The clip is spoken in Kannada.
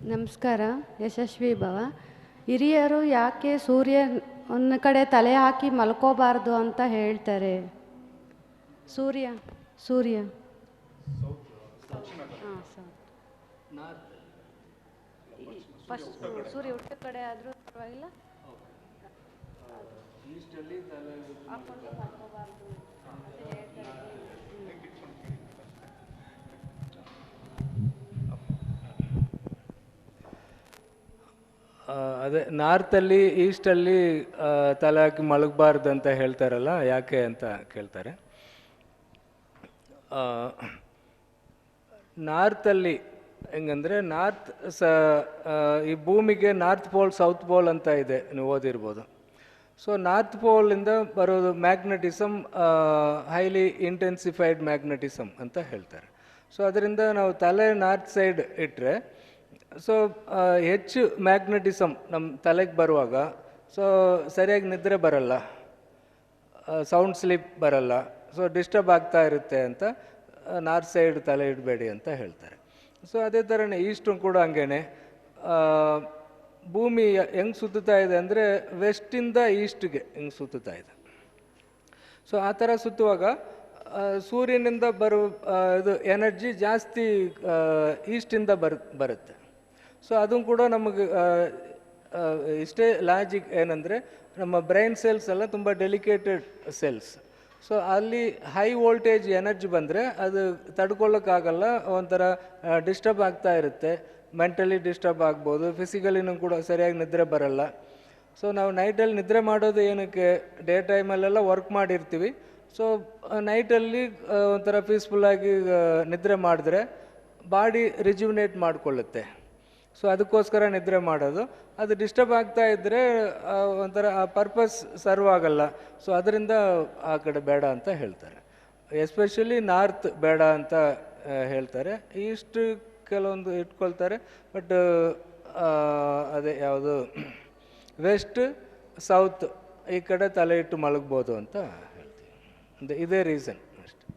ನಮಸ್ಕಾರ. ಯಶಸ್ವಿ ಭವ. ಹಿರಿಯರು ಯಾಕೆ ಸೂರ್ಯ ಒಂದು ಕಡೆ ತಲೆ ಹಾಕಿ ಮಲ್ಕೋಬಾರ್ದು ಅಂತ ಹೇಳ್ತಾರೆ? ಸೂರ್ಯ ಸೂರ್ಯ ಫಸ್ಟ್ ಸೂರ್ಯ ಉತ್ತರ ಕಡೆ ಆದರೂ ಪರವಾಗಿಲ್ಲ, ಹಾಕೊಂಡು ಮಲ್ಕೋಬಾರ್ದು ಅಂತ ಹೇಳ್ತಾರೆ. ಅದೇ ನಾರ್ತಲ್ಲಿ ಈಸ್ಟಲ್ಲಿ ತಲೆ ಹಾಕಿ ಮಲಗಬಾರ್ದು ಅಂತ ಹೇಳ್ತಾರಲ್ಲ, ಯಾಕೆ ಅಂತ ಕೇಳ್ತಾರೆ. ನಾರ್ತಲ್ಲಿ ಹೆಂಗಂದರೆ ಈ ಭೂಮಿಗೆ ನಾರ್ತ್ ಪೋಲ್ ಸೌತ್ ಪೋಲ್ ಅಂತ ಇದೆ, ನೀವು ಓದಿರ್ಬೋದು. ಸೊ ನಾರ್ತ್ ಪೋಲಿಂದ ಬರೋದು ಮ್ಯಾಗ್ನೆಟಿಸಮ್ ಹೈಲಿ ಇಂಟೆನ್ಸಿಫೈಡ್ ಮ್ಯಾಗ್ನೆಟಿಸಮ್ ಅಂತ ಹೇಳ್ತಾರೆ. ಸೊ ಅದರಿಂದ ನಾವು ತಲೆ ನಾರ್ತ್ ಸೈಡ್ ಇಟ್ಟರೆ ಸೊ ಹೆಚ್ಚು ಮ್ಯಾಗ್ನೆಟಿಸಮ್ ನಮ್ಮ ತಲೆಗೆ ಬರುವಾಗ ಸೊ ಸರಿಯಾಗಿ ನಿದ್ರೆ ಬರಲ್ಲ, ಸೌಂಡ್ ಸ್ಲೀಪ್ ಬರಲ್ಲ, ಸೊ ಡಿಸ್ಟರ್ಬ್ ಆಗ್ತಾ ಇರುತ್ತೆ ಅಂತ ನಾರ್ತ್ ಸೈಡ್ ತಲೆ ಇಡಬೇಡಿ ಅಂತ ಹೇಳ್ತಾರೆ. ಸೊ ಅದೇ ಥರನೇ ಈಸ್ಟು ಕೂಡ ಹಂಗೇನೆ. ಭೂಮಿ ಹೆಂಗೆ ಸುತ್ತುತ್ತಾ ಇದೆ ಅಂದರೆ ವೆಸ್ಟಿಂದ ಈಸ್ಟ್ಗೆ ಹೆಂಗೆ ಸುತ್ತುತ್ತಾ ಇದೆ. ಸೊ ಆ ಥರ ಸುತ್ತುವಾಗ ಸೂರ್ಯನಿಂದ ಇದು ಎನರ್ಜಿ ಜಾಸ್ತಿ ಈಸ್ಟಿಂದ ಬರುತ್ತೆ. ಸೊ ಅದು ಕೂಡ ನಮಗೆ ಇಷ್ಟೇ ಲಾಜಿಕ್ ಏನಂದರೆ, ನಮ್ಮ ಬ್ರೈನ್ ಸೆಲ್ಸ್ ಎಲ್ಲ ತುಂಬ ಡೆಲಿಕೇಟೆಡ್ ಸೆಲ್ಸ್. ಸೊ ಅಲ್ಲಿ ಹೈ ವೋಲ್ಟೇಜ್ ಎನರ್ಜಿ ಬಂದರೆ ಅದು ತಡ್ಕೊಳ್ಳೋಕ್ಕಾಗಲ್ಲ, ಒಂಥರ ಡಿಸ್ಟರ್ಬ್ ಆಗ್ತಾ ಇರುತ್ತೆ. ಮೆಂಟಲಿ ಡಿಸ್ಟರ್ಬ್ ಆಗ್ಬೋದು, ಫಿಸಿಕಲಿನೂ ಕೂಡ ಸರಿಯಾಗಿ ನಿದ್ರೆ ಬರಲ್ಲ. ಸೊ ನಾವು ನೈಟಲ್ಲಿ ನಿದ್ರೆ ಮಾಡೋದು ಏನಕ್ಕೆ? ಡೇ ಟೈಮಲ್ಲೆಲ್ಲ ವರ್ಕ್ ಮಾಡಿರ್ತೀವಿ. ಸೊ ನೈಟಲ್ಲಿ ಒಂಥರ ಪೀಸ್ಫುಲ್ಲಾಗಿ ನಿದ್ರೆ ಮಾಡಿದ್ರೆ ಬಾಡಿ ರಿಜ್ಯುವಿನೇಟ್ ಮಾಡಿಕೊಳ್ಳುತ್ತೆ. ಸೊ ಅದಕ್ಕೋಸ್ಕರ ನಿದ್ರೆ ಮಾಡೋದು. ಅದು ಡಿಸ್ಟರ್ಬ್ ಆಗ್ತಾ ಇದ್ದರೆ ಒಂಥರ ಆ ಪರ್ಪಸ್ ಸರ್ವ್ ಆಗಲ್ಲ. ಸೊ ಅದರಿಂದ ಆ ಕಡೆ ಬೇಡ ಅಂತ ಹೇಳ್ತಾರೆ. ಎಸ್ಪೆಷಲಿ ನಾರ್ತ್ ಬೇಡ ಅಂತ ಹೇಳ್ತಾರೆ. ಈಸ್ಟ್ ಕೆಲವೊಂದು ಇಟ್ಕೊಳ್ತಾರೆ, ಬಟ್ ಅದೇ ಯಾವುದು ವೆಸ್ಟ್ ಸೌತ್ ಈ ಕಡೆ ತಲೆ ಇಟ್ಟು ಮಲಗ್ಬೋದು ಅಂತ ಹೇಳ್ತೀವಿ. ಇದೇ ರೀಸನ್.